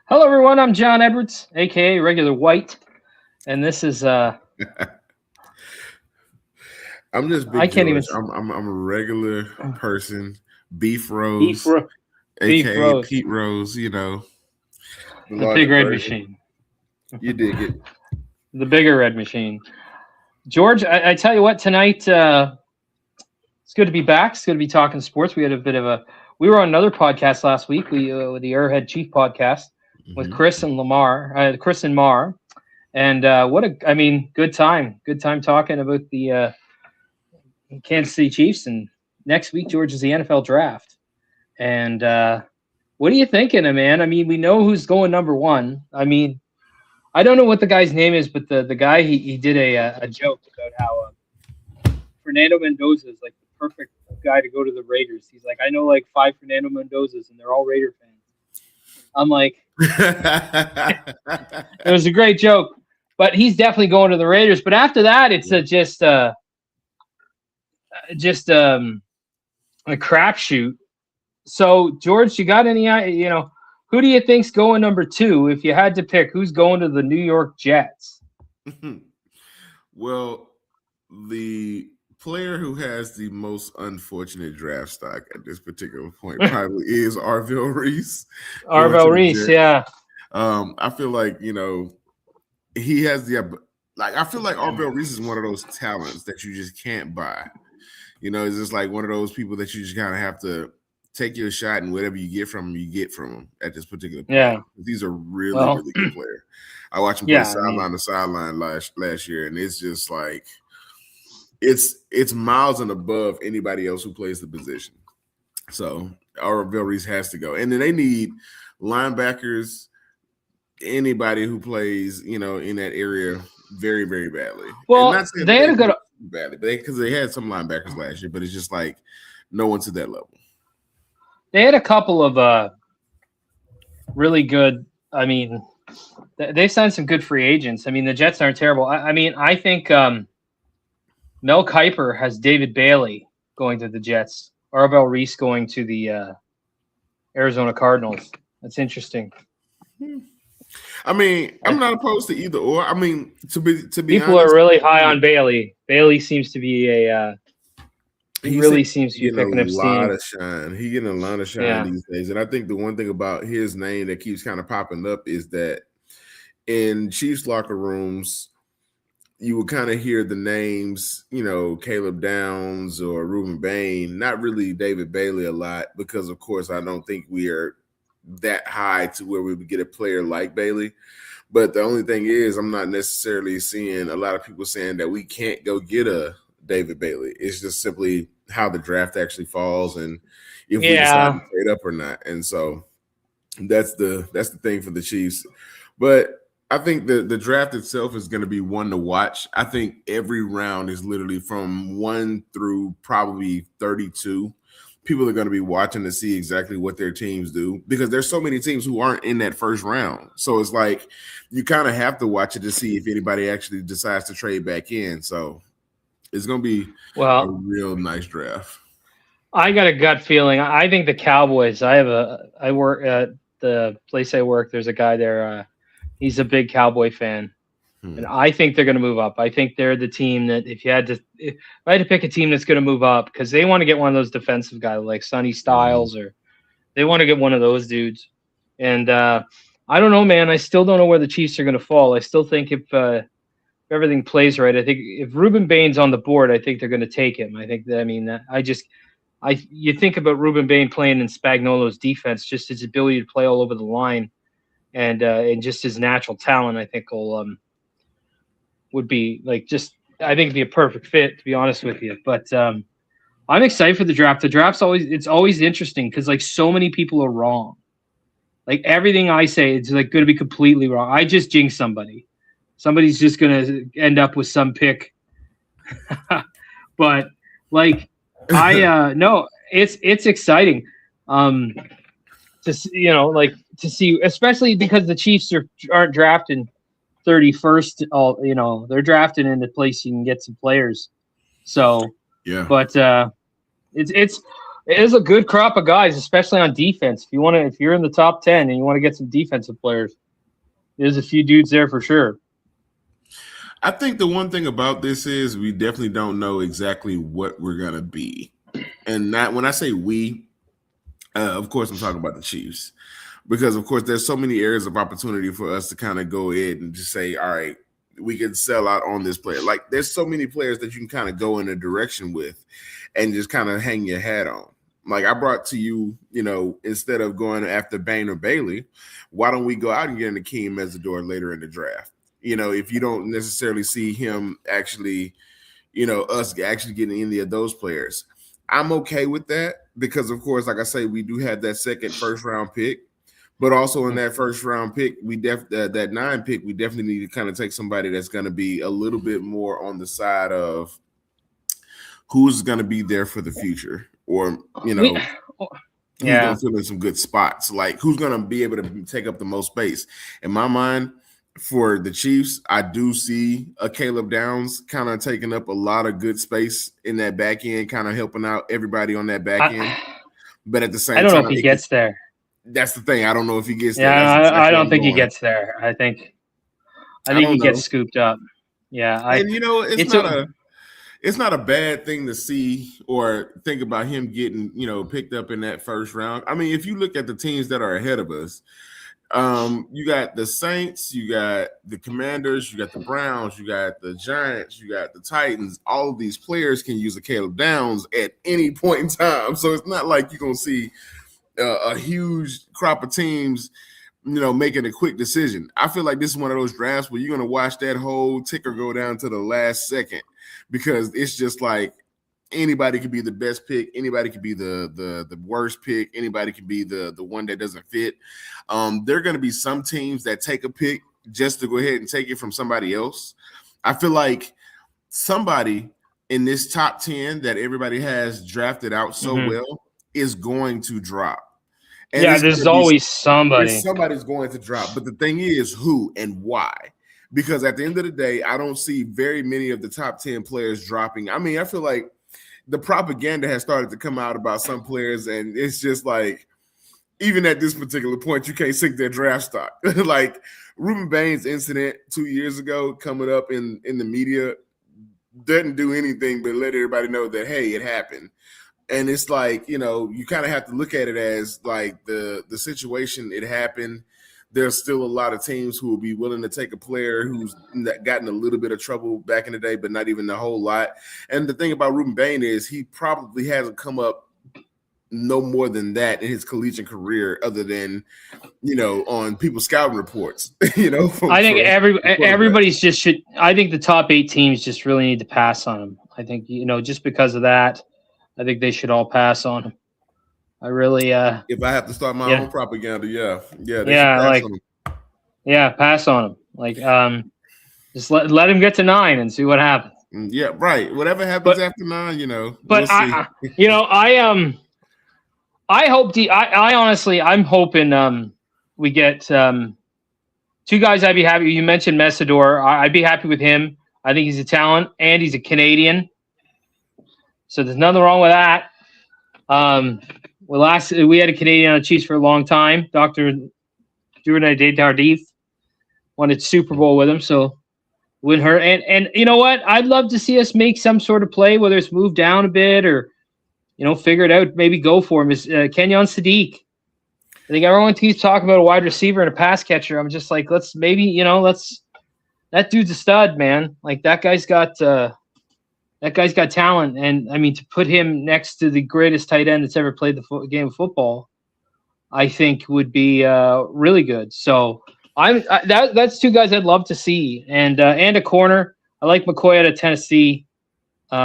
Hello, everyone. I'm John Edwards, aka Regular White, and this is I'm just I Big can't even George. I'm a regular person. Beef beef Rose, beef aka roast, Pete Rose. The the big larger red version. machine, You dig it. the bigger red machine. George, I tell you what, tonight it's good to be back. It's good to be talking sports. We had a bit of a we were on another podcast last week. We with the Airhead Chief podcast with Mhm. Chris and Mar, and good time talking about the Kansas City Chiefs. And next week, George, is the NFL draft. And what are you thinking, man? I mean, we know who's going number one. I mean, I don't know what the guy's name is, but the guy he did a joke about how Fernando Mendoza is like the perfect guy to go to the Raiders. He's like, I know like 5 Fernando Mendozas, and they're all Raider fans. I'm like, it was a great joke, but he's definitely going to the Raiders. But after that, it's just a crapshoot. So, George, you got any, who do you think's going number 2? If you had to pick, who's going to the New York Jets? Well, the player who has the most unfortunate draft stock at this particular point probably is Arvell Reese. Arvell Reese, yeah. I feel like, he has I feel like Arvell Reese is one of those talents that you just can't buy. It's just like one of those people that you just kind of have to take your shot, and whatever you get from him, you get from him at this particular point. Yeah. He's a really good player. I watched him play sideline to sideline last year, and it's just like it's miles and above anybody else who plays the position. So Arvell Reese has to go. And then they need linebackers, anybody who plays, in that area very, very badly. Well, they had a good badly, because they had some linebackers last year, but it's just like no one to that level. They had a couple of really good. I mean, they signed some good free agents. I mean, the Jets aren't terrible. I think Mel Kiper has David Bailey going to the Jets. Arvell Reese going to the Arizona Cardinals. That's interesting. I mean, I'm not opposed to either or. I mean, to be people honest, are really high on Bailey. Bailey seems to be he really seems to be picking up steam. He's getting a lot of shine these days. And I think the one thing about his name that keeps kind of popping up is that in Chiefs locker rooms, you would kind of hear the names, Caleb Downs or Ruben Bain, not really David Bailey a lot, because of course I don't think we are that high to where we would get a player like Bailey. But the only thing is, I'm not necessarily seeing a lot of people saying that we can't go get a David Bailey. It's just simply how the draft actually falls and if we decide to trade up or not. And so that's the thing for the Chiefs. But I think the draft itself is going to be one to watch. I think every round is literally from 1 through probably 32. People are going to be watching to see exactly what their teams do, because there's so many teams who aren't in that first round. So it's like you kind of have to watch it to see if anybody actually decides to trade back in. So it's going to be a real nice draft. I got a gut feeling. I think the Cowboys. I work at the place I work. There's a guy there. He's a big Cowboy fan, and I think they're going to move up. I think they're the team that if I had to pick a team that's going to move up, because they want to get one of those defensive guys like Sonny Styles, or they want to get one of those dudes. And I don't know, man. I still don't know where the Chiefs are going to fall. I still think if everything plays right, I think if Ruben Bain's on the board, I think they're going to take him. I think that, you think about Ruben Bain playing in Spagnuolo's defense, just his ability to play all over the line, and just his natural talent, I think would be like I think it'd be a perfect fit, to be honest with you. But I'm excited for the draft. The draft's always interesting because like so many people are wrong. Like everything I say, it's like going to be completely wrong. I just jinx somebody. Somebody's just going to end up with some pick. But like no, it's exciting to see, especially because the Chiefs aren't drafting 31st. All they're drafted into place you can get some players. So yeah, but it is a good crop of guys, especially on defense. If you're in the top 10 and you want to get some defensive players, there's a few dudes there for sure. I think the one thing about this is we definitely don't know exactly what we're gonna be, and when I say we, of course I'm talking about the Chiefs, because of course there's so many areas of opportunity for us to kind of go ahead and just say, all right, we can sell out on this player. Like there's so many players that you can kind of go in a direction with, and just kind of hang your hat on. Like I brought to you, instead of going after Bain or Bailey, why don't we go out and get into Akeem Mesidor later in the draft? If you don't necessarily see him actually, us actually getting any of those players, I'm okay with that because, of course, like I say, we do have that second first-round pick, but also in that first-round pick, that 9 pick, we definitely need to kind of take somebody that's going to be a little bit more on the side of who's going to be there for the future, or who's going to fill in some good spots, like who's going to be able to take up the most space. In my mind, for the Chiefs, I do see a Caleb Downs kind of taking up a lot of good space in that back end, kind of helping out everybody on that back end. But at the same time, I don't know if he gets there. That's the thing. I don't know if he gets there. Yeah, exactly I don't think he gets there. I think he gets scooped up. Yeah, it's not a bad thing to see or think about him getting, picked up in that first round. I mean, if you look at the teams that are ahead of us, you got the Saints, you got the Commanders, you got the Browns, you got the Giants, you got the Titans. All of these players can use a Caleb Downs at any point in time. So it's not like you're going to see a huge crop of teams, making a quick decision. I feel like this is one of those drafts where you're going to watch that whole ticker go down to the last second, because it's just like anybody could be the best pick, anybody could be the worst pick, anybody could be the one that doesn't fit. There are going to be some teams that take a pick just to go ahead and take it from somebody else. I feel like somebody in this top 10 that everybody has drafted out so well is going to drop. And there's always somebody. Somebody's going to drop. But the thing is, who and why? Because at the end of the day, I don't see very many of the top 10 players dropping. I mean, I feel like the propaganda has started to come out about some players, and it's just like, even at this particular point, you can't sink their draft stock. Like Ruben Bain's incident 2 years ago coming up in the media doesn't do anything but let everybody know that, hey, it happened. And it's like, you kind of have to look at it as like the situation, it happened. There's still a lot of teams who will be willing to take a player who's gotten a little bit of trouble back in the day, but not even a whole lot. And the thing about Ruben Bain is he probably hasn't come up no more than that in his collegiate career, other than, on people's scouting reports, I think everybody's just should. I think the top 8 teams just really need to pass on him. I think, just because of that, I think they should all pass on him. I really, if I have to start my own propaganda, pass on him. Like, just let him get to 9 and see what happens. Yeah, right. Whatever happens after 9, But we'll I hope I honestly, I'm hoping we get 2 guys. I'd be happy. You mentioned Mesidor. I'd be happy with him. I think he's a talent, and he's a Canadian, so there's nothing wrong with that. We had a Canadian on the Chiefs for a long time. Dr. Duvernay Tardif won a Super Bowl with him, so wouldn't hurt. And you know what? I'd love to see us make some sort of play, whether it's move down a bit or, figure it out. Maybe go for him. Is Kenyon Sadiq? I think everyone keeps talking about a wide receiver and a pass catcher. I'm just like, that dude's a stud, man. Like that guy's got talent, and I mean, to put him next to the greatest tight end that's ever played the game of football, I think would be really good. So that's 2 guys I'd love to see, and a corner. I like McCoy out of Tennessee. So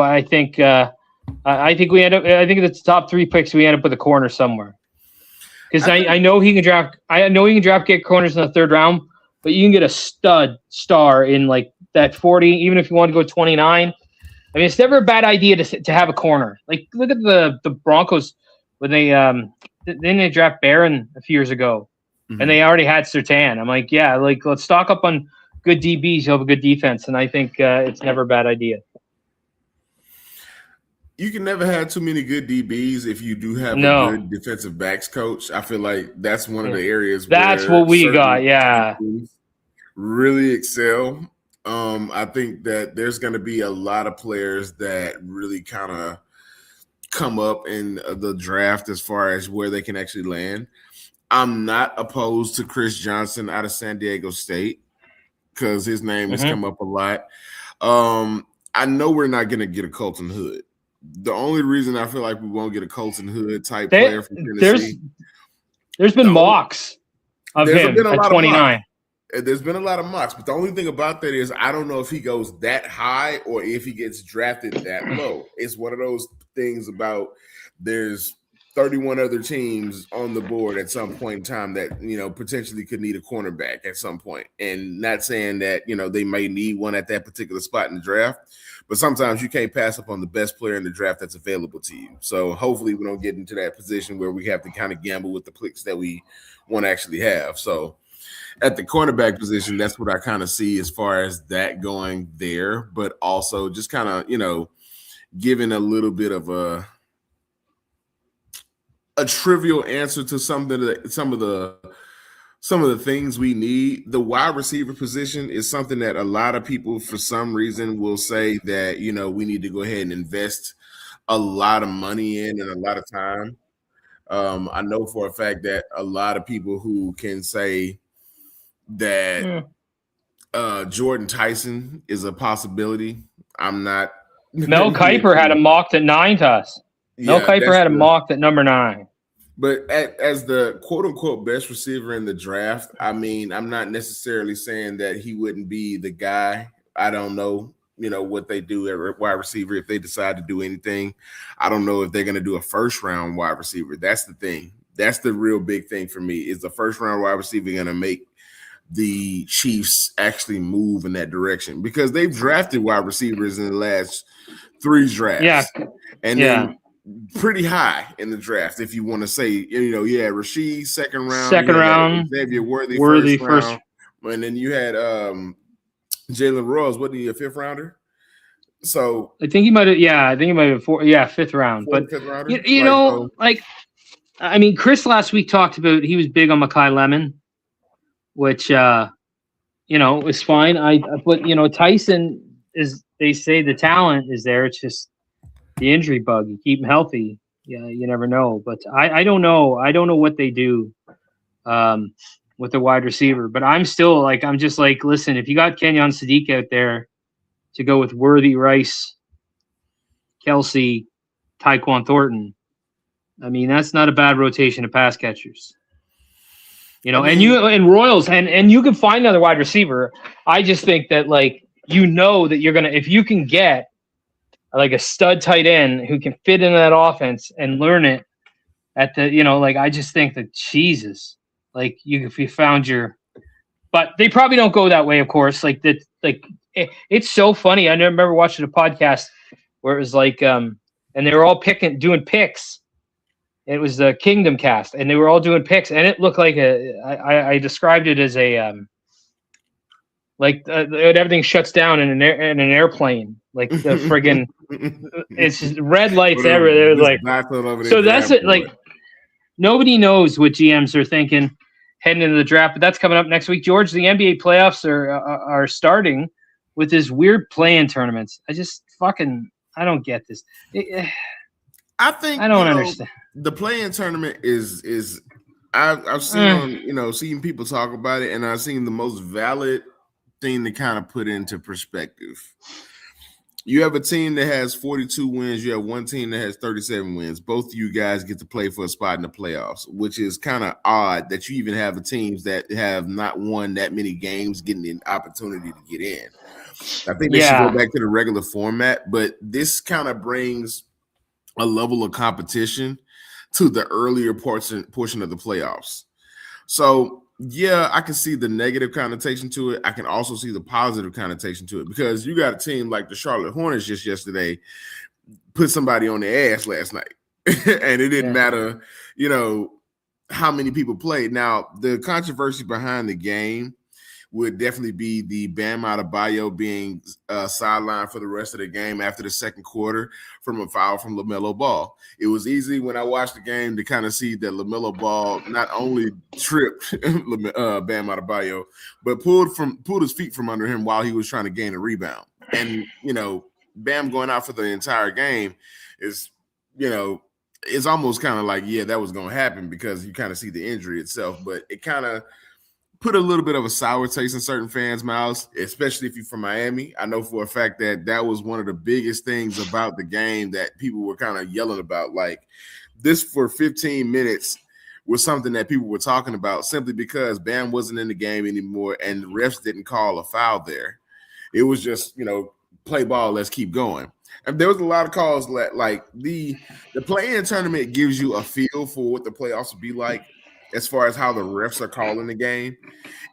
I think we end up. I think it's the top 3 picks. We end up with a corner somewhere, because I know he can draft. Get corners in the 3rd round, but you can get a star in like that 40, even if you want to go 29. I mean, it's never a bad idea to have a corner. Like, look at the Broncos when they draft Barron a few years ago. and they already had Surtain. I'm like, yeah, like let's stock up on good DBs. You'll have a good defense, and I think it's never a bad idea. You can never have too many good DBs if you do have a good defensive backs coach. I feel like that's one of the areas that's where what we got. Yeah, really excel. I think that there's going to be a lot of players that really kind of come up in the draft as far as where they can actually land. I'm not opposed to Chris Johnson out of San Diego State because his name has come up a lot. I know we're not going to get a Colton Hood. The only reason I feel like we won't get a Colton Hood type player from Tennessee. There's been mocks of him at 29. There's been a lot of mocks, but the only thing about that is I don't know if he goes that high or if he gets drafted that low. It's one of those things about there's 31 other teams on the board at some point in time that, potentially could need a cornerback at some point. And not saying that, they may need one at that particular spot in the draft, but sometimes you can't pass up on the best player in the draft that's available to you. So hopefully we don't get into that position where we have to kind of gamble with the picks that we want to actually have. So at the cornerback position, that's what I kind of see as far as that going there, but also just kind of, giving a little bit of a trivial answer to some of the things we need. The wide receiver position is something that a lot of people, for some reason, will say that, we need to go ahead and invest a lot of money in and a lot of time. I know for a fact that a lot of people who can say that Jordan Tyson is a possibility. I'm not. Mel Kiper had him mocked at 9 to us. Mel Kiper had him mocked at number 9. But as the quote-unquote best receiver in the draft, I mean, I'm not necessarily saying that he wouldn't be the guy. I don't know, what they do at wide receiver if they decide to do anything. I don't know if they're going to do a first-round wide receiver. That's the thing. That's the real big thing for me. Is the first-round wide receiver going to make the Chiefs actually move in that direction? Because they've drafted wide receivers in the last 3 drafts. Yeah. And then pretty high in the draft, if you want to say, Rashid second round, Xavier Worthy first round, and then you had Jalen Rose. What, a 5th rounder? So I think he might have. Yeah, I think he might have 5th round. But 5th rounder? I mean, Chris last week talked about he was big on Mekhi Lemon, which is fine. But Tyson is. They say the talent is there. It's just the injury bug. You keep him healthy. Yeah, you never know. But I don't know. I don't know what they do with the wide receiver. But I'm just like, listen, if you got Kenyon Sadiq out there to go with Worthy, Rice, Kelsey, Tyquan Thornton, I mean, that's not a bad rotation of pass catchers. And Royals, and you can find another wide receiver. I just think that that you're gonna, if you can get like a stud tight end who can fit into that offense and learn it at the, I just think that Jesus, if you found but they probably don't go that way, of course. It's so funny. I remember watching a podcast where it was and they were all doing picks. It was the Kingdom Cast, and they were all doing picks, and it looked like I described it as everything shuts down in an airplane, like the friggin' it's just red lights everywhere. So that's it. Nobody knows what GMs are thinking heading into the draft, but that's coming up next week. George, the NBA playoffs are starting with this weird play-in tournaments. I just I don't get this. I think I don't understand. The play-in tournament is I've seen seen people talk about it, and I've seen the most valid thing to kind of put into perspective. You have a team that has 42 wins. You have one team that has 37 wins. Both of you guys get to play for a spot in the playoffs, which is kind of odd that you even have teams that have not won that many games getting an opportunity to get in. I think they should go back to the regular format, but this kind of brings a level of competition to the earlier portion of the playoffs. So yeah, I can see the negative connotation to it. I can also see the positive connotation to it, because you got a team like the Charlotte Hornets just yesterday put somebody on their ass last night, and it didn't matter, how many people played. Now, the controversy behind the game would definitely be the Bam Adebayo being sidelined for the rest of the game after the second quarter from a foul from LaMelo Ball. It was easy when I watched the game to kind of see that LaMelo Ball not only tripped Bam Adebayo, but pulled his feet from under him while he was trying to gain a rebound. And, Bam going out for the entire game is, it's almost kind of like, yeah, that was going to happen because you kind of see the injury itself, but it kind of put a little bit of a sour taste in certain fans' mouths, especially if you're from Miami. I know for a fact that was one of the biggest things about the game that people were kind of yelling about. Like, this for 15 minutes was something that people were talking about simply because Bam wasn't in the game anymore and the refs didn't call a foul there. It was just, play ball, let's keep going. And there was a lot of calls that, like, the play-in tournament gives you a feel for what the playoffs will be like as far as how the refs are calling the game.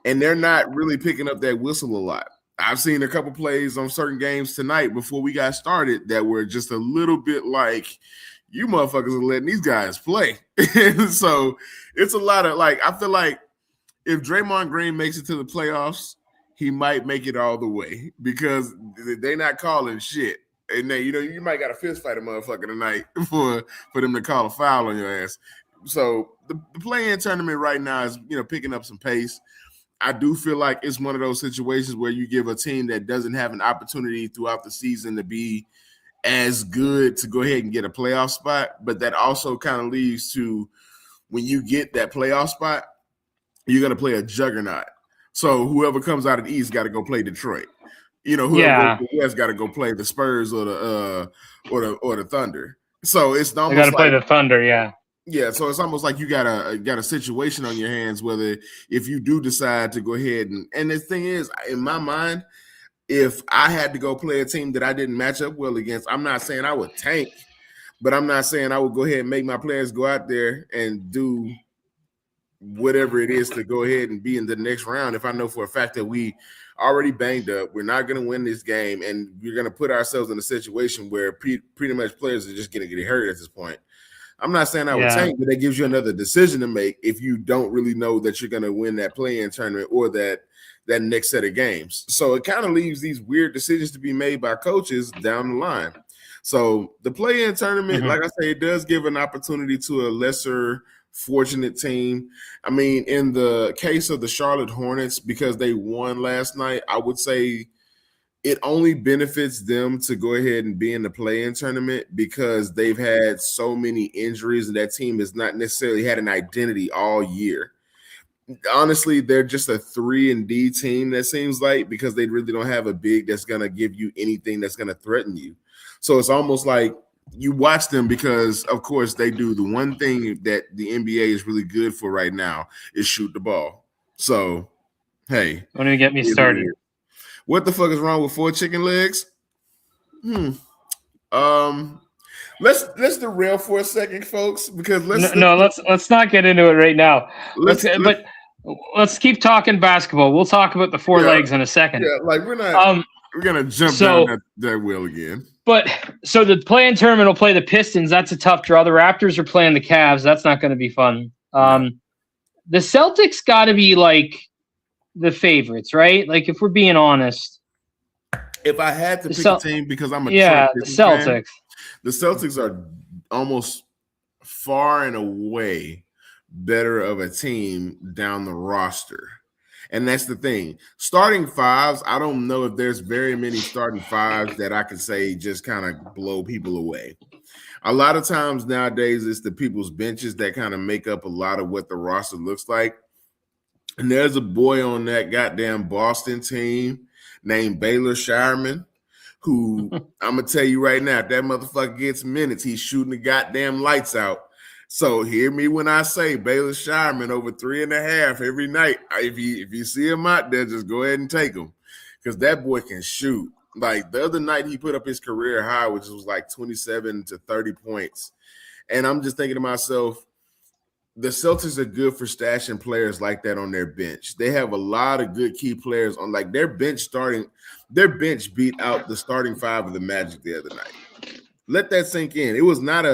And they're not really picking up that whistle a lot. I've seen a couple plays on certain games tonight before we got started that were just a little bit like, you motherfuckers are letting these guys play. So it's a lot of, like, I feel like if Draymond Green makes it to the playoffs, he might make it all the way because they're not calling shit. And then, you might got a fist fight a motherfucker tonight for them to call a foul on your ass. So the play-in tournament right now is, picking up some pace. I do feel like it's one of those situations where you give a team that doesn't have an opportunity throughout the season to be as good to go ahead and get a playoff spot, but that also kind of leads to when you get that playoff spot, you're going to play a juggernaut. So whoever comes out of the East got to go play Detroit. Whoever goes to the West got to go play the Spurs or the Thunder. So it's almost got to play the Thunder, yeah. Yeah, so it's almost like you got a situation on your hands. Whether if you do decide to go ahead and the thing is, in my mind, if I had to go play a team that I didn't match up well against, I'm not saying I would tank, but I'm not saying I would go ahead and make my players go out there and do whatever it is to go ahead and be in the next round. If I know for a fact that we already banged up, we're not going to win this game, and we're going to put ourselves in a situation where pretty much players are just going to get hurt at this point. I'm not saying I would tank, but that gives you another decision to make if you don't really know that you're going to win that play-in tournament or that next set of games. So it kind of leaves these weird decisions to be made by coaches down the line. So the play-in tournament, like I say, it does give an opportunity to a lesser fortunate team. I mean, in the case of the Charlotte Hornets, because they won last night, I would say it only benefits them to go ahead and be in the play-in tournament because they've had so many injuries and that team has not necessarily had an identity all year. Honestly, they're just a 3-and-D team, that seems like, because they really don't have a big that's going to give you anything that's going to threaten you. So it's almost like you watch them because, of course, they do the one thing that the NBA is really good for right now is shoot the ball. So, hey. Don't even get me started. What the fuck is wrong with 4 chicken legs? Let's derail for a second, folks, because let's not get into it right now. Let's keep talking basketball. We'll talk about the 4 legs in a second. Yeah, like we're gonna jump down that wheel again. But so the play-in tournament will play the Pistons. That's a tough draw. The Raptors are playing the Cavs. That's not going to be fun. The Celtics got to be like the favorites, right? Like, if we're being honest. If I had to pick a team, because I'm a the Celtics. Fan, the Celtics are almost far and away better of a team down the roster. And that's the thing. Starting fives, I don't know if there's very many starting fives that I could say just kind of blow people away. A lot of times nowadays, it's the people's benches that kind of make up a lot of what the roster looks like. And there's a boy on that goddamn Boston team named Baylor Shireman, who I'm going to tell you right now, if that motherfucker gets minutes, he's shooting the goddamn lights out. So hear me when I say Baylor Shireman over 3.5 every night. If you see him out there, just go ahead and take him because that boy can shoot. Like the other night, he put up his career high, which was like 27 to 30 points. And I'm just thinking to myself, the Celtics are good for stashing players like that on their bench. They have a lot of good key players on like their bench beat out the starting 5 of the Magic the other night. Let that sink in. It was not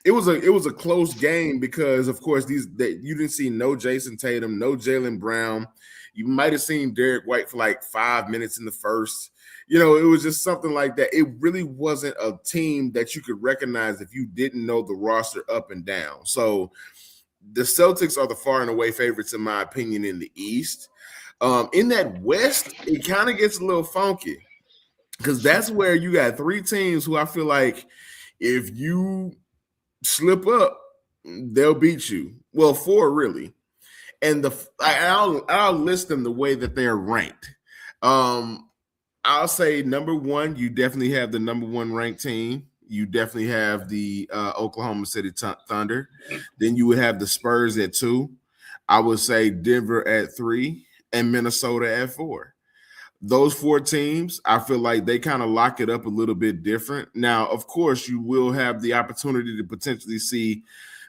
it was a close game because, of course, you didn't see no Jason Tatum, no Jaylen Brown. You might have seen Derek White for like 5 minutes in the first. It was just something like that. It really wasn't a team that you could recognize if you didn't know the roster up and down. So the Celtics are the far and away favorites, in my opinion, in the East. In that West, it kind of gets a little funky because that's where you got 3 teams who I feel like if you slip up, they'll beat you. Well, 4 really. And I'll list them the way that they're ranked. I'll say number 1, you definitely have the number 1 ranked team. You definitely have the Oklahoma City Thunder. Then you would have the Spurs at 2. I would say Denver at 3 and Minnesota at 4. Those 4 teams, I feel like they kind of lock it up a little bit different. Now, of course, you will have the opportunity to potentially see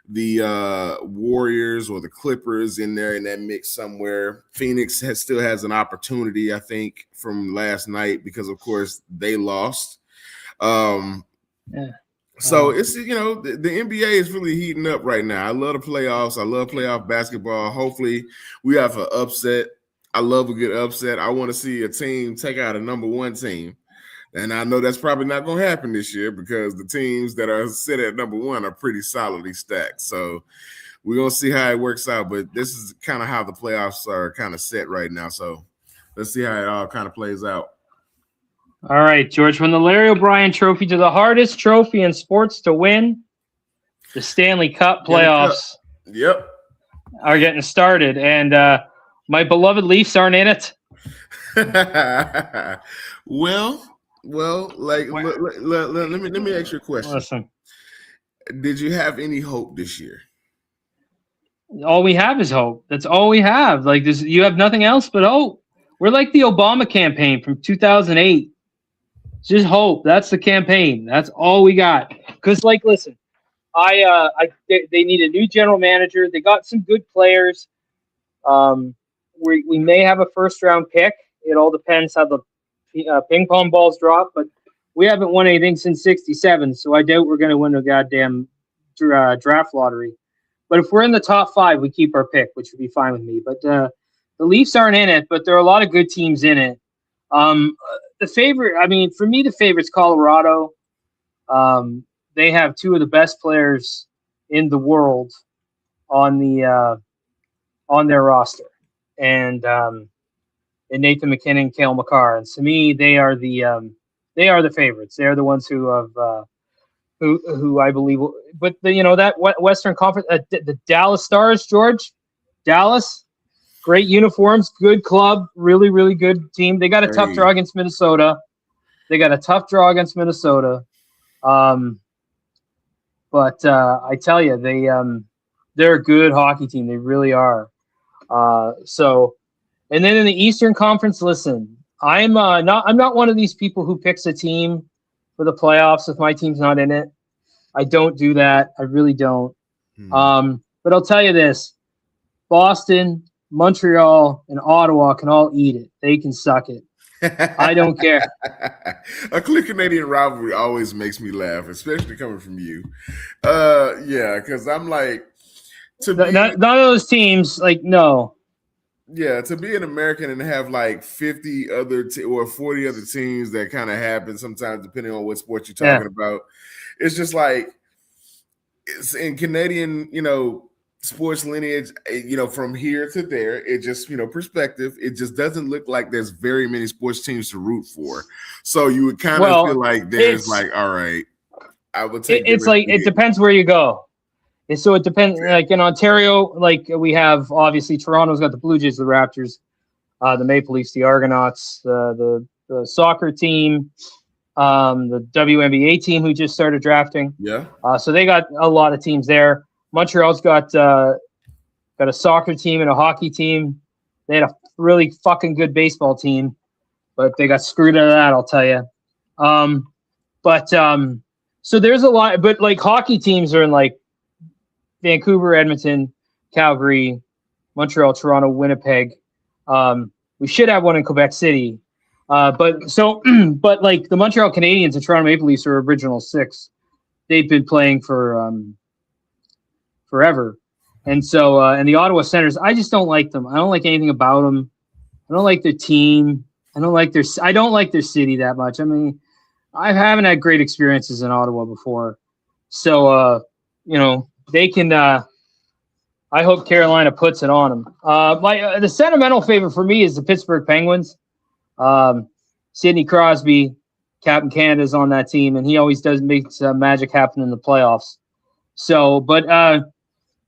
the Warriors or the Clippers in there in that mix somewhere. Phoenix still has an opportunity, I think, from last night because, of course, they lost. So it's, the NBA is really heating up right now. I love the playoffs. I love playoff basketball. Hopefully we have an upset. I love a good upset. I want to see a team take out a number 1 team. And I know that's probably not going to happen this year because the teams that are set at number 1 are pretty solidly stacked. So we're going to see how it works out. But this is kind of how the playoffs are kind of set right now. So let's see how it all kind of plays out. All right, George, from the Larry O'Brien Trophy to the hardest trophy in sports to win, the Stanley Cup playoffs are getting started. And my beloved Leafs aren't in it. Well, let me ask you a question. Listen, did you have any hope this year? All we have is hope. That's all we have. Like this, you have nothing else but hope. We're like the Obama campaign from 2008. Just hope. That's the campaign. That's all we got. Because, listen, they need a new general manager. They got some good players. We may have a first-round pick. It all depends how the ping pong balls drop. But we haven't won anything since '67, so I doubt we're going to win a goddamn draft lottery. But if we're in the top 5, we keep our pick, which would be fine with me. But the Leafs aren't in it, but there are a lot of good teams in it. The favorite, for me, the favorite's Colorado. They have 2 of the best players in the world on their roster, and Nathan McKinnon, Cale Makar. And to me, they are the favorites. They are the ones who have who I believe. But that Western Conference, the Dallas Stars, George, Dallas. Great uniforms, good club, really, really good team. They got a tough draw against Minnesota. But I tell you, they're a good hockey team. They really are. And then in the Eastern Conference, listen, I'm not one of these people who picks a team for the playoffs if my team's not in it. I don't do that. I really don't. But I'll tell you this: Boston, Montreal, and Ottawa can all eat it. They can suck it. I don't care. A clear Canadian rivalry always makes me laugh, especially coming from you. Because I'm like, none of those teams, no. Yeah, to be an American and have 50 other or 40 other teams that kind of happen sometimes, depending on what sport you're talking about. It's just it's in Canadian, sports lineage, from here to there, it just, perspective, it just doesn't look like there's very many sports teams to root for. So you would kind of feel like there's all right, I would take it depends where you go. And so it depends, in Ontario, we have, obviously, Toronto's got the Blue Jays, the Raptors, the Maple Leafs, the Argonauts, the soccer team, the WNBA team who just started drafting. Yeah. So they got a lot of teams there. Montreal's got a soccer team and a hockey team. They had a really fucking good baseball team, but they got screwed out of that, I'll tell you. So there's a lot, but hockey teams are in Vancouver, Edmonton, Calgary, Montreal, Toronto, Winnipeg. We should have one in Quebec City. But the Montreal Canadiens and Toronto Maple Leafs are original 6. They've been playing for forever. And so, and the Ottawa Senators, I just don't like them. I don't like anything about them. I don't like their team. I don't like their city that much. I mean, I haven't had great experiences in Ottawa before. So, they can, I hope Carolina puts it on them. The sentimental favorite for me is the Pittsburgh Penguins. Sidney Crosby, Captain Canada, is on that team, and he always makes magic happen in the playoffs. So, but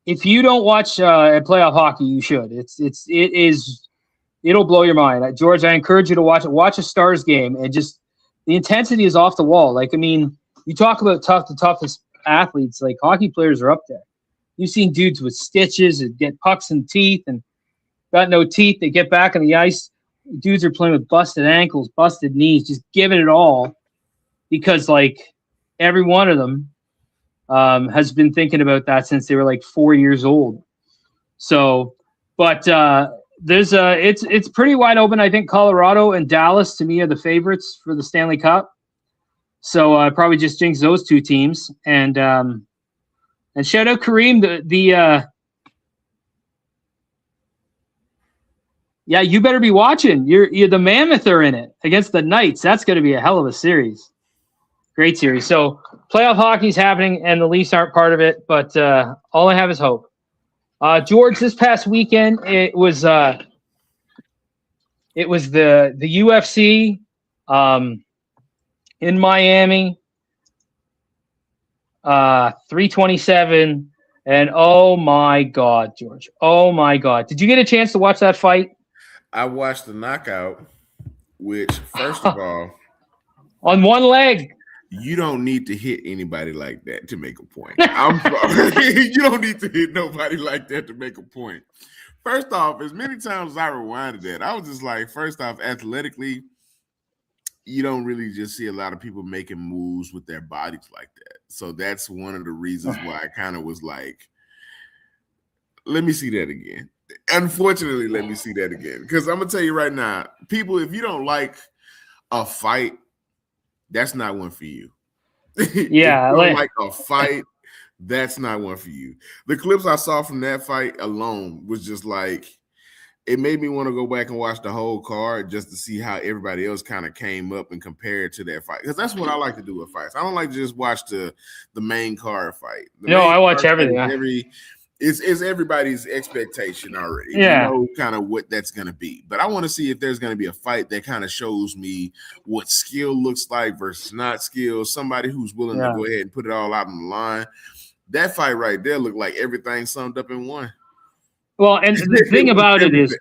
if you don't watch playoff hockey, you should. It'll blow your mind. George, I encourage you to watch it. Watch a Stars game, and just the intensity is off the wall. Like, I mean, you talk about the toughest athletes, like hockey players are up there. You've seen dudes with stitches and get pucks in teeth and got no teeth. They get back on the ice. Dudes are playing with busted ankles, busted knees, just giving it all because, like, every one of them has been thinking about that since they were like 4 years old. So, but there's it's pretty wide open. I think Colorado and Dallas to me are the favorites for the Stanley Cup. So I probably just jinx those two teams. And shout out Kareem. Yeah, you better be watching. You're the Mammoth are in it against the Knights. That's going to be a hell of a series. Great series. So playoff hockey's happening, and the Leafs aren't part of it. But all I have is hope. George, this past weekend it was the UFC in Miami, 327, and oh my God, George, oh my God, did you get a chance to watch that fight? I watched the knockout, which, first of all, on one leg. You don't need to hit anybody like that to make a point. I'm sorry. You don't need to hit nobody like that to make a point. First off, as many times as I rewinded that, I was just like, first off, athletically, you don't really just see a lot of people making moves with their bodies like that. So that's one of the reasons why I kind of was like, let me see that again. Unfortunately, let me see that again. Because I'm going to tell you right now, people, if you don't like a fight, that's not one for you. Yeah, like a fight, that's not one for you. The clips I saw from that fight alone was just like, it made me want to go back and watch the whole card just to see how everybody else kind of came up and compared to that fight. Because that's what I like to do with fights. I don't like to just watch the main card fight. I watch everything. It's everybody's expectation already. Yeah. You know kind of what that's going to be. But I want to see if there's going to be a fight that kind of shows me what skill looks like versus not skill. Somebody who's willing to go ahead and put it all out on the line. That fight right there looked like everything summed up in one. Well, and the thing about it is,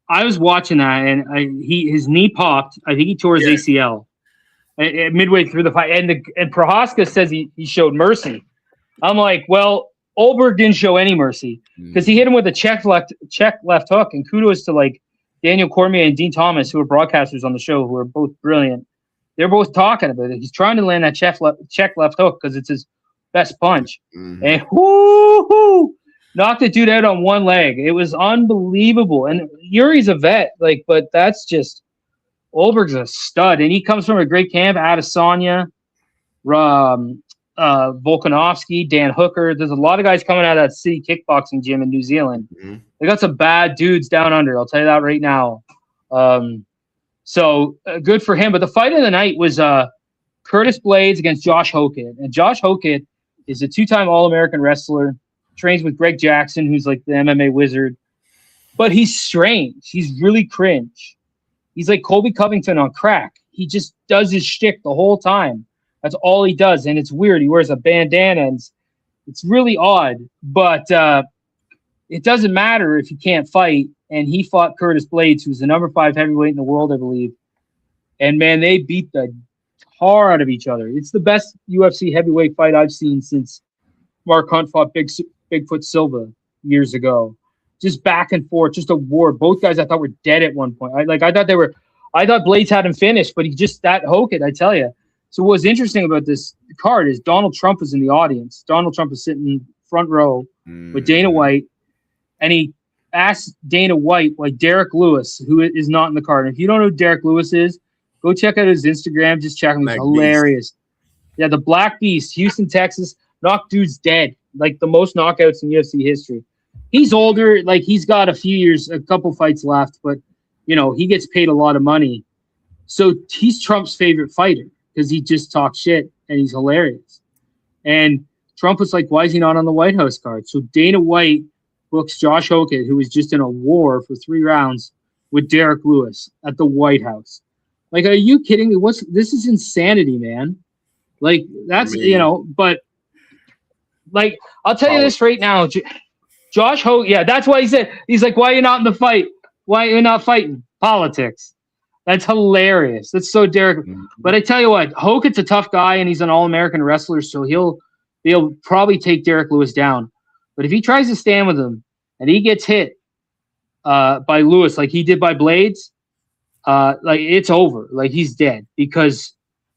I was watching that, and his knee popped. I think he tore his ACL midway through the fight. And Prohaska says he showed mercy. I'm like, well, Olberg didn't show any mercy because he hit him with a check left hook. And kudos to like Daniel Cormier and Dean Thomas, who are broadcasters on the show, who are both brilliant. They're both talking about it. He's trying to land that check left hook because it's his best punch. Mm-hmm. And knocked the dude out on one leg. It was unbelievable. And Yuri's a vet, but that's just Olberg's a stud. And he comes from a great camp, Adesanya, Volkanovski, Dan Hooker. There's a lot of guys coming out of that city kickboxing gym in New Zealand. Mm-hmm. They got some bad dudes down under. I'll tell you that right now. So good for him. But the fight of the night was Curtis Blades against Josh Hokit. And Josh Hokit is a two-time All-American wrestler, trains with Greg Jackson, who's like the MMA wizard. But he's strange. He's really cringe. He's like Colby Covington on crack. He just does his shtick the whole time. That's all he does, and it's weird. He wears a bandana, and it's really odd. But it doesn't matter if you can't fight. And he fought Curtis Blades, who's the number 5 heavyweight in the world, I believe. And, man, they beat the tar out of each other. It's the best UFC heavyweight fight I've seen since Mark Hunt fought Bigfoot Silva years ago. Just back and forth, just a war. Both guys I thought were dead at one point. I thought Blades had him finished, but he just that Hokit, I tell you. So what's interesting about this card is Donald Trump was in the audience. Donald Trump is sitting front row with Dana White, and he asked Dana White, like Derek Lewis, who is not in the card. And if you don't know who Derek Lewis is, go check out his Instagram. Just check him. He's hilarious. Yeah, the Black Beast, Houston, Texas, knocked dudes dead. like the most knockouts in UFC history. He's older, like he's got a couple fights left, but he gets paid a lot of money. So he's Trump's favorite fighter because he just talks shit and he's hilarious. And Trump was like, why is he not on the White House card? So Dana White books Josh Hokett, who was just in a war for 3 rounds with Derek Lewis at the White House. Like, are you kidding me? This is insanity, man. Like, that's, but like, I'll tell you this right now. Josh Hokett, yeah, that's why he said, he's like, why are you not in the fight? Why are you not fighting? Politics. That's hilarious. That's so Derek. But I tell you what, Hokett's a tough guy, and he's an All-American wrestler, so he'll probably take Derek Lewis down. But if he tries to stand with him and he gets hit by Lewis like he did by Blades, like it's over. Like he's dead because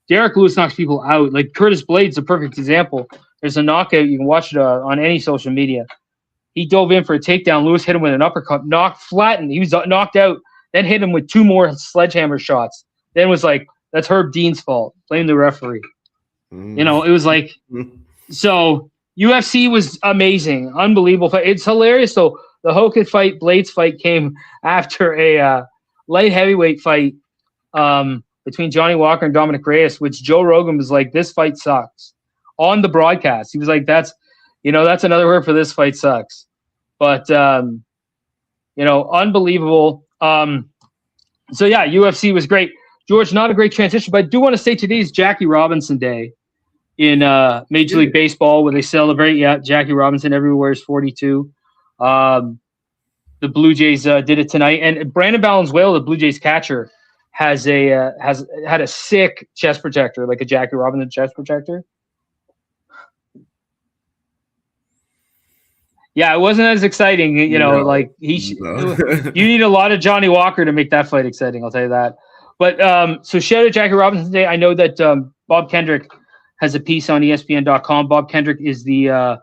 Derek Lewis knocks people out. Like Curtis Blades, a perfect example. There's a knockout. You can watch it on any social media. He dove in for a takedown. Lewis hit him with an uppercut, flattened. He was knocked out. Then hit him with 2 more sledgehammer shots. Then was like, that's Herb Dean's fault. Blame the referee. It was like, so UFC was amazing. Unbelievable fight. It's hilarious. So the Hokett fight, Blades fight came after a light heavyweight fight between Johnny Walker and Dominic Reyes, which Joe Rogan was like, this fight sucks. On the broadcast. He was like, that's another word for this fight sucks. But, unbelievable. So yeah, UFC was great. George, not a great transition, but I do want to say today is Jackie Robinson Day in Major League Baseball, where they celebrate Jackie Robinson. Everywhere is 42. The Blue Jays did it tonight, and Brandon Valenzuela, the Blue Jays catcher, has had a sick chest protector, like a Jackie Robinson chest protector. Yeah, it wasn't as exciting, like you need a lot of Johnny Walker to make that fight exciting, I'll tell you that. But so shout out Jackie Robinson today. I know that Bob Kendrick has a piece on ESPN.com. Bob Kendrick is the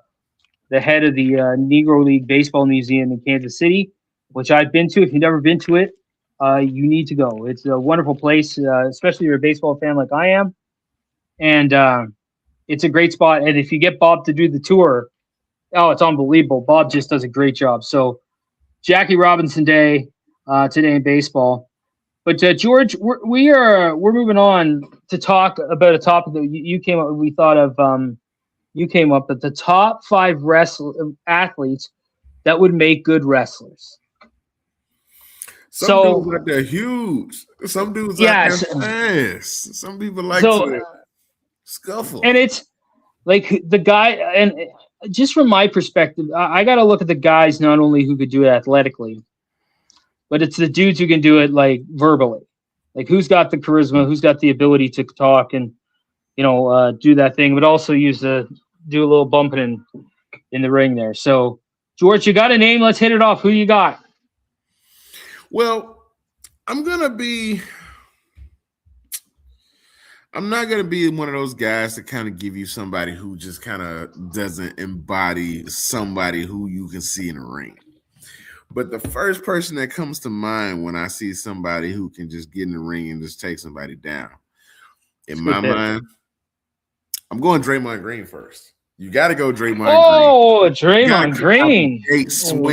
head of the Negro League Baseball Museum in Kansas City, which I've been to. If you've never been to it, you need to go. It's a wonderful place, especially if you're a baseball fan like I am. And it's a great spot. And if you get Bob to do the tour, oh, it's unbelievable. Bob just does a great job. So Jackie Robinson Day today in baseball. But George, we're moving on to talk about a topic that you came up. We thought of. You came up with the top 5 athletes that would make good wrestlers. Some dudes like they're huge. Some dudes like they're fast. Some people like to scuffle. And it's like the guy, and just from my perspective, I got to look at the guys not only who could do it athletically, but it's the dudes who can do it like verbally. Like who's got the charisma, who's got the ability to talk and do that thing, but also do a little bumping in the ring there. So, George, you got a name? Let's hit it off. Who you got? Well, I'm not going to be one of those guys to kind of give you somebody who just kind of doesn't embody somebody who you can see in the ring. But the first person that comes to mind when I see somebody who can just get in the ring and just take somebody down, in my mind, I'm going Draymond Green first. You got to go Draymond Green. Oh, Draymond Green.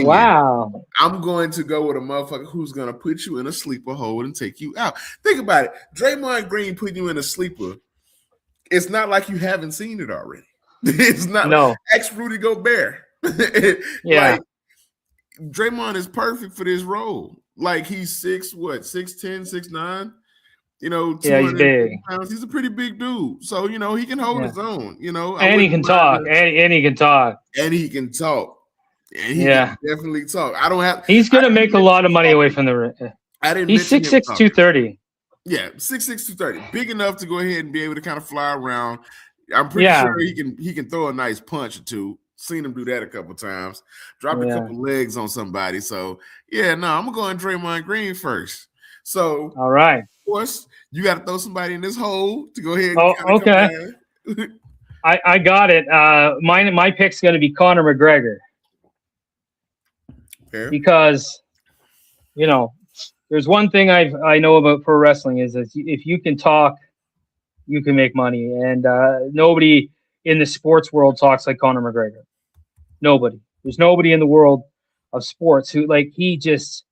Wow. I'm going to go with a motherfucker who's going to put you in a sleeper hold and take you out. Think about it. Draymond Green putting you in a sleeper. It's not like you haven't seen it already. It's not ex-Rudy Gobert. Yeah. Like, Draymond is perfect for this role. Like he's 6'10", 6'9". He's big. Pounds. He's a pretty big dude. So, he can hold his own, And he can talk. And he can talk. And he can talk. And he can definitely talk. He's going to make a lot of money away from the ring. He's 6'6", 230. Yeah, 6'6", 230. Big enough to go ahead and be able to kind of fly around. I'm pretty sure he can throw a nice punch or two. Seen him do that a couple times. Dropped a couple legs on somebody. So, I'm going to go on Draymond Green first. So, all right. Of course, you got to throw somebody in this hole to go ahead. And okay. I got it. My pick's going to be Conor McGregor. Fair. Because, there's one thing I know about pro wrestling is that if you can talk, you can make money. And nobody in the sports world talks like Conor McGregor. Nobody. There's nobody in the world of sports who like he just.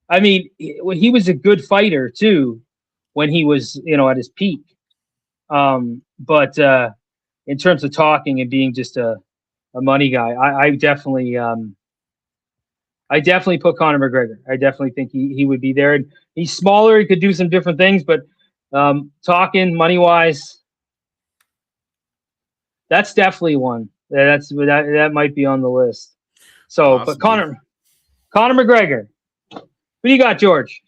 I mean, he was a good fighter too when he was at his peak. But in terms of talking and being just a money guy, I definitely put Conor McGregor. I definitely think he would be there. And he's smaller. He could do some different things, but talking money wise, that's definitely one. That might be on the list. So, possibly. But Conor McGregor. What do you got, George?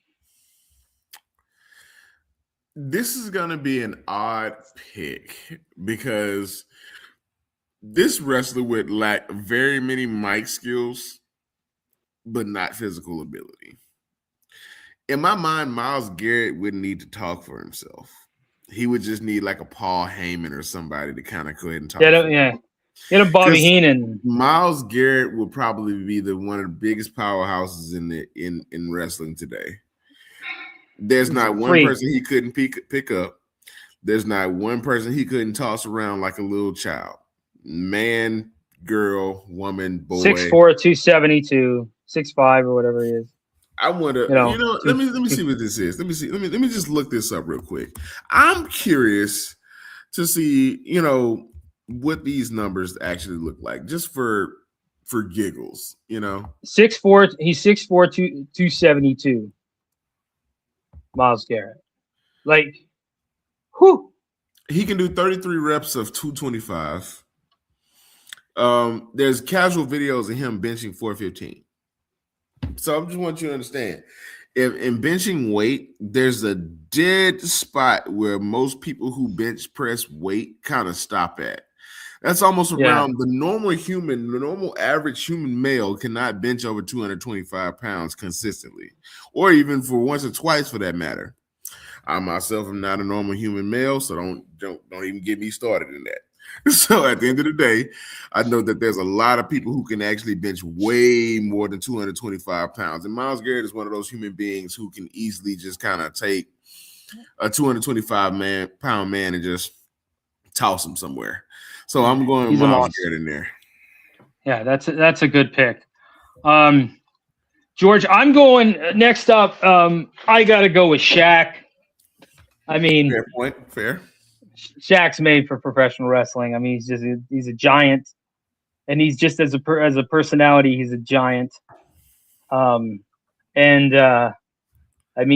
This is going to be an odd pick because this wrestler would lack very many mic skills, but not physical ability. In my mind, Myles Garrett wouldn't need to talk for himself. He would just need like a Paul Heyman or somebody to kind of go ahead and talk. Get a Bobby Heenan. Myles Garrett will probably be one of the biggest powerhouses in wrestling today. There's not one person he couldn't pick up. There's not one person he couldn't toss around like a little child. Man, girl, woman, boy. 6'4", 272, 6'5", or whatever he is. I wonder. Let me see what this is. Let me just look this up real quick. I'm curious to see, what these numbers actually look like, just for giggles, 6'4", he's 6'4", 272. Myles Garrett. Like, whew. He can do 33 reps of 225. There's casual videos of him benching 415. So I just want you to understand, in benching weight, there's a dead spot where most people who bench press weight kind of stop at. That's almost around the normal average human male cannot bench over 225 pounds consistently, or even for once or twice for that matter. I myself am not a normal human male, so don't even get me started in that. So at the end of the day, I know that there's a lot of people who can actually bench way more than 225 pounds. And Myles Garrett is one of those human beings who can easily just kind of take a 225-pound man and just toss him somewhere. So I'm going Myles Garrett in there. Yeah, that's a good pick. George, I'm going next up. I got to go with Shaq. I mean, fair point. Fair. Shaq's made for professional wrestling. I mean, he's a giant, and he's just as a personality, he's a giant. I mean,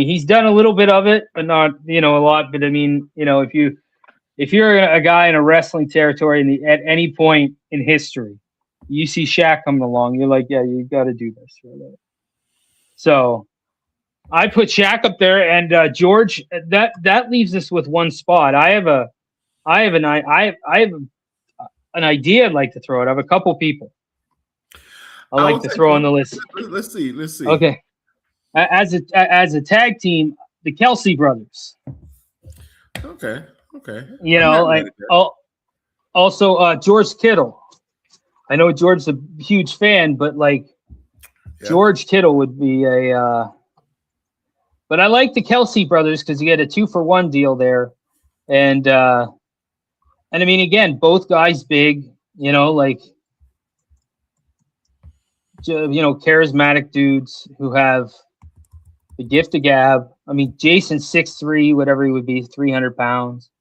he's done a little bit of it, but not a lot. But I mean, if you're a guy in a wrestling territory at any point in history, you see Shaq coming along, you're like, yeah, you got to do this. Right? So I put Shaq up there, and George, that leaves us with one spot. I have an idea I'd like to throw out. I have a couple people I like to throw on the list. Let's see. Okay, as a tag team, the Kelsey brothers. Okay. Also George Kittle. I know George's a huge fan, but George Kittle would be a. But I like the Kelsey brothers because you get a 2-for-1 deal there, and I mean, again, both guys big, charismatic dudes who have the gift of gab. I mean, Jason's 6'3", whatever he would be, 300 pounds.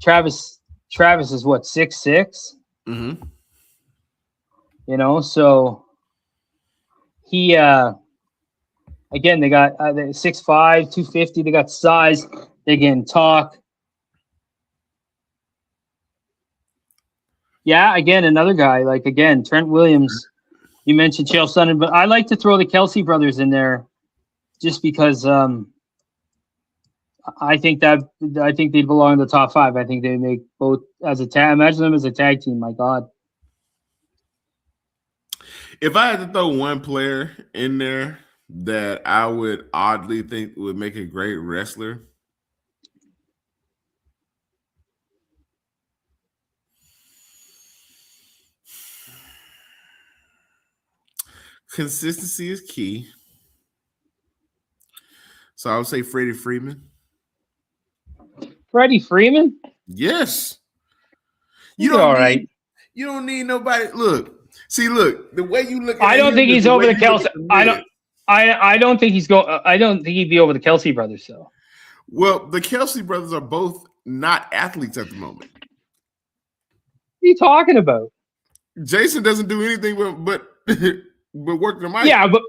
Travis is what, 6'6"? Mm-hmm. So he again, they got 6'5", 250. They got size. They can talk. Yeah, again, another guy. Trent Williams. You mentioned Chael Sonnen, but I like to throw the Kelsey brothers in there just because I think they belong in the top 5. I think they make both as a tag. Imagine them as a tag team. My God. If I had to throw one player in there that I would oddly think would make a great wrestler, consistency is key. So I would say Freddie Freeman. Freddie Freeman? Yes. You don't need See, look, the way you look at I don't think he's over the Kelce. I don't think he's going. I don't think he'd be over the Kelce brothers, though. Well, the Kelce brothers are both not athletes at the moment. What are you talking about? Jason doesn't do anything but work the mic. Yeah, but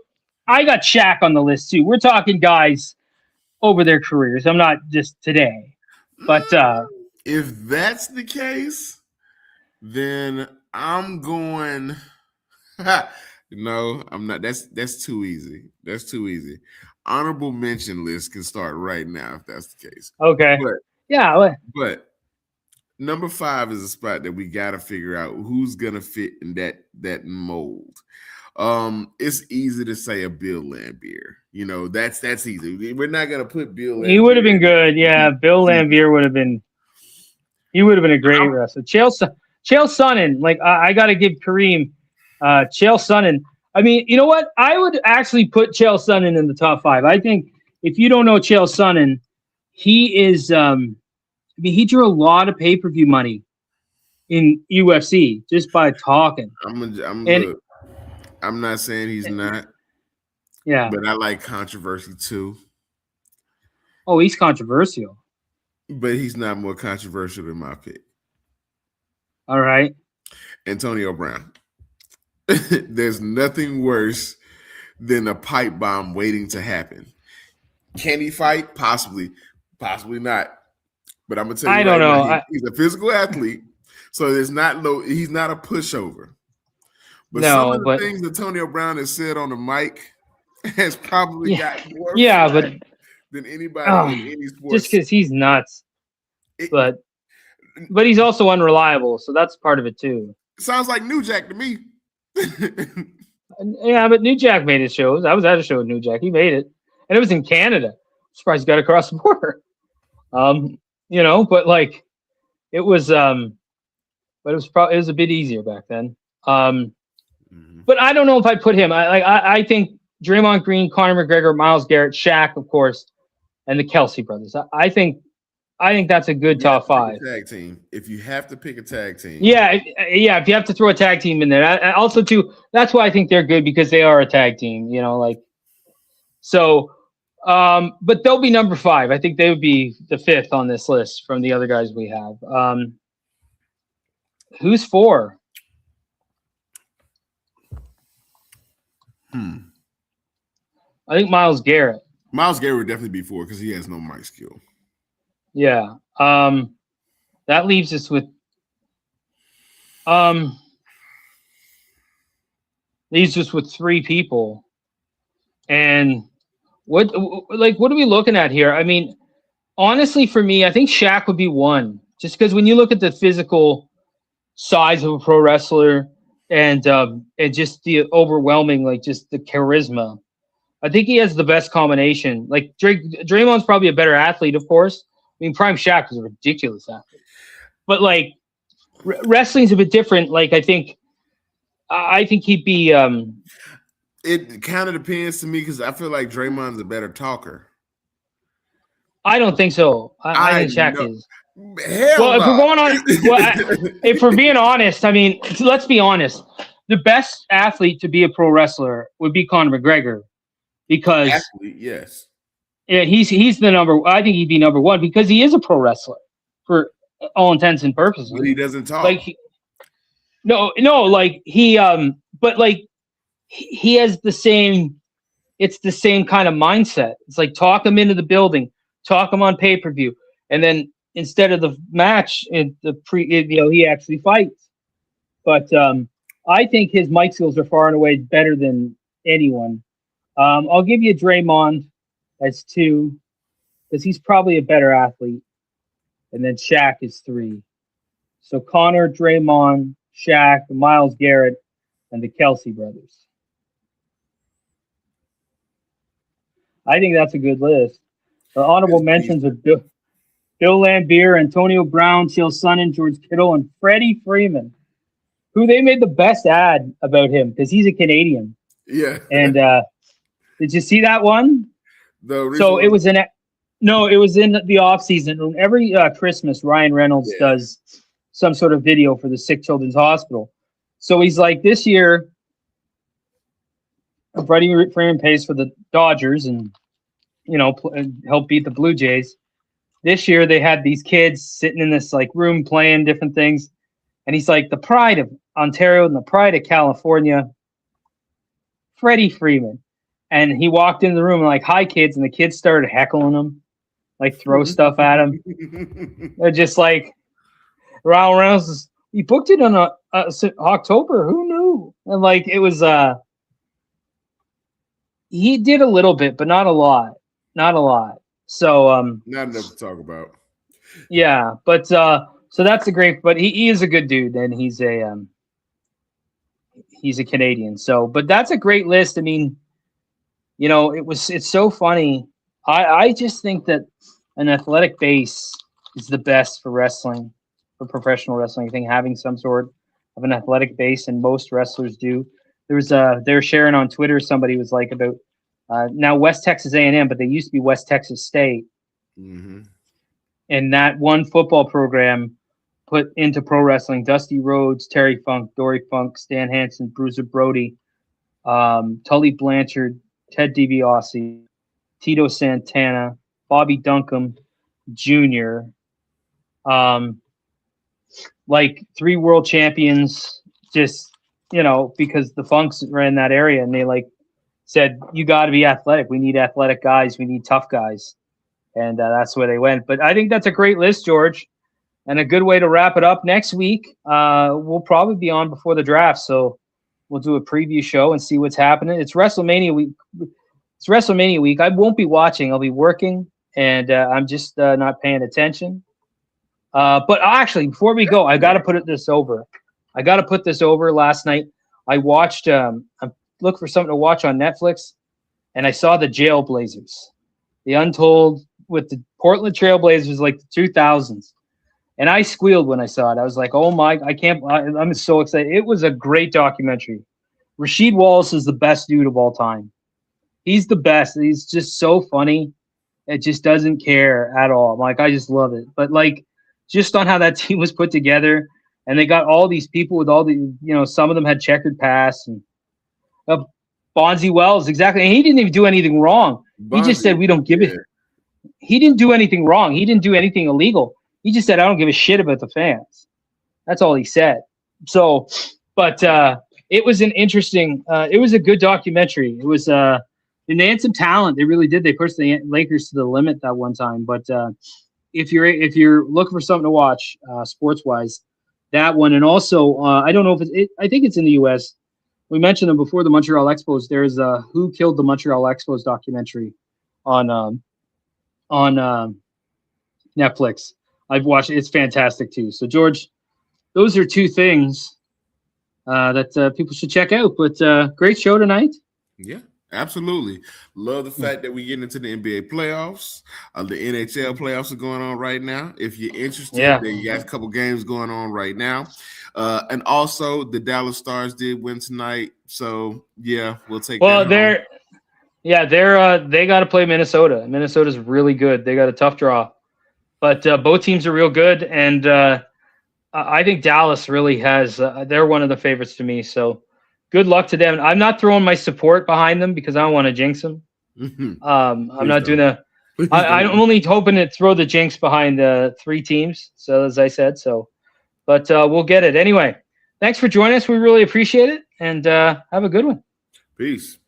I got Shaq on the list too. We're talking guys over their careers. I'm not just today. But if that's the case, then I'm going. No, I'm not. That's too easy. That's too easy. Honorable mention list can start right now if that's the case. Okay. But number 5 is a spot that we got to figure out who's gonna fit in that mold. It's easy to say a Bill Laimbeer. You know, that's easy. We're not gonna put Bill Laimbeer. He would have been good. Yeah, Bill Laimbeer would have been. He would have been a great wrestler. Chael Sonnen, like I got to give Kareem, Chael Sonnen. I mean, you know what? I would actually put Chael Sonnen in the top 5. I think if you don't know Chael Sonnen, he is. I mean, he drew a lot of pay-per-view money in UFC just by talking. I'm not saying he's not. Yeah, but I like controversy too. Oh, he's controversial. But he's not more controversial than my pick. All right. Antonio Brown. There's nothing worse than a pipe bomb waiting to happen. Can he fight? Possibly. Possibly not. But I'm going to tell you I don't know. He's a physical athlete, so he's not a pushover. But some of the things Antonio Brown has said on the mic has probably gotten more than anybody in any sport. Just because he's nuts. But he's also unreliable, so that's part of it too. Sounds like New Jack to me. Yeah, but New Jack made his shows. I was at a show with New Jack. He made it. And it was in Canada. I'm surprised he got across the border. You know, but like it was but it was a bit easier back then. But I don't know if I put him. I think Draymond Green, Conor McGregor, Myles Garrett, Shaq, of course, and the Kelce brothers. I think that's a good top 5. Tag team. If you have to pick a tag team. Yeah. If you have to throw a tag team in there, also too, that's why I think they're good because they are a tag team. You know, like so. But they'll be number 5. I think they would be the 5th on this list from the other guys we have. Who's 4? I think Myles Garrett. Myles Garrett would definitely be 4 because he has no mic skill. Yeah. That leaves us with 3 people. And what are we looking at here? I mean, honestly, for me, I think Shaq would be 1. Just because when you look at the physical size of a pro wrestler and just the overwhelming, like just the charisma, I think he has the best combination. Like Draymond's probably a better athlete, of course. I mean, Prime Shaq was a ridiculous athlete, but like wrestling's a bit different. Like I think he'd be. It kind of depends to me because I feel like Draymond's a better talker. I don't think so. I think Shaq is. Hell if we're going on, if we're being honest, I mean, let's be honest. The best athlete to be a pro wrestler would be Conor McGregor, because yes, yeah, he's the number. I think he'd be number 1 because he is a pro wrestler for all intents and purposes. But he doesn't talk. Like like he but like he has the same. It's the same kind of mindset. It's like talk him into the building, talk him on pay-per-view, and then instead of the match, he actually fights. But I think his mic skills are far and away better than anyone. I'll give you Draymond as 2 because he's probably a better athlete, and then Shaq is 3. So Conor, Draymond, Shaq, Myles Garrett, and the Kelce brothers. I think that's a good list. The honorable mentions are Bill Laimbeer, Antonio Brown, Chael Sonnen, George Kittle, and Freddie Freeman, who they made the best ad about him because he's a Canadian. Yeah. And did you see that one? It was in the off season. Every Christmas, Ryan Reynolds does some sort of video for the Sick Children's Hospital. So he's like, this year, Freddie Freeman pays for the Dodgers and, help beat the Blue Jays. This year they had these kids sitting in this like room playing different things. And he's like, the pride of Ontario and the pride of California, Freddie Freeman. And he walked in the room like, hi, kids. And the kids started heckling him, like throw stuff at him. They're just like, Ryan Reynolds, he booked it on October. Who knew? And like, it was, he did a little bit, but not a lot. Not a lot. So, not enough to talk about. Yeah. But, so that's a great, but he is a good dude and he's a Canadian. So, but that's a great list. I mean, it's so funny. I just think that an athletic base is the best for wrestling, for professional wrestling. I think having some sort of an athletic base, and most wrestlers do. They're sharing on Twitter. Somebody was like about now West Texas A&M, but they used to be West Texas State. Mm-hmm. And that one football program put into pro wrestling Dusty Rhodes, Terry Funk, Dory Funk, Stan Hansen, Bruiser Brody, Tully Blanchard, Ted DiBiase, Tito Santana, Bobby Duncombe Jr., like 3 world champions, just, because the Funks ran that area and they like said, you got to be athletic. We need athletic guys. We need tough guys. And that's where they went. But I think that's a great list, George, and a good way to wrap it up. Next week, we'll probably be on before the draft. So we'll do a preview show and see what's happening. It's WrestleMania week. I won't be watching. I'll be working, and I'm just not paying attention. But actually, before we go, I got to put this over. Last night, I watched. I looked for something to watch on Netflix, and I saw the Jailblazers, the Untold with the Portland Trailblazers, like the 2000s. And I squealed when I saw it. I was like, oh my, I'm so excited. It was a great documentary. Rasheed Wallace is the best dude of all time. He's the best. He's just so funny. It just doesn't care at all. Like, I just love it. But like, just on how that team was put together, and they got all these people with all the, some of them had checkered past, and Bonzi Wells, exactly. And he didn't even do anything wrong. He just said, we don't give it. He didn't do anything wrong. He didn't do anything illegal. He just said, I don't give a shit about the fans. That's all he said. So, but it was an interesting, it was a good documentary. It was, and they had some talent. They really did. They pushed the Lakers to the limit that one time. But if you're looking for something to watch, sports wise, that one. And also, I don't know if I think it's in the U.S. We mentioned them before, the Montreal Expos. There's a Who Killed the Montreal Expos documentary on Netflix. I've watched it. It's fantastic too. So, George, those are 2 things that people should check out. But great show tonight. Yeah, absolutely. Love the fact that we get into the NBA playoffs. The NHL playoffs are going on right now. If you're interested, you got a couple games going on right now. And also, the Dallas Stars did win tonight. So, yeah, we'll take that. They got to play Minnesota. Minnesota's really good. They got a tough draw. But both teams are real good, and I think Dallas really has they're one of the favorites to me. So good luck to them. I'm not throwing my support behind them because I don't want to jinx them. I'm not doing that. I'm only hoping to throw the jinx behind the 3 teams. So as I said, but we'll get it. Anyway, thanks for joining us. We really appreciate it, and have a good one. Peace.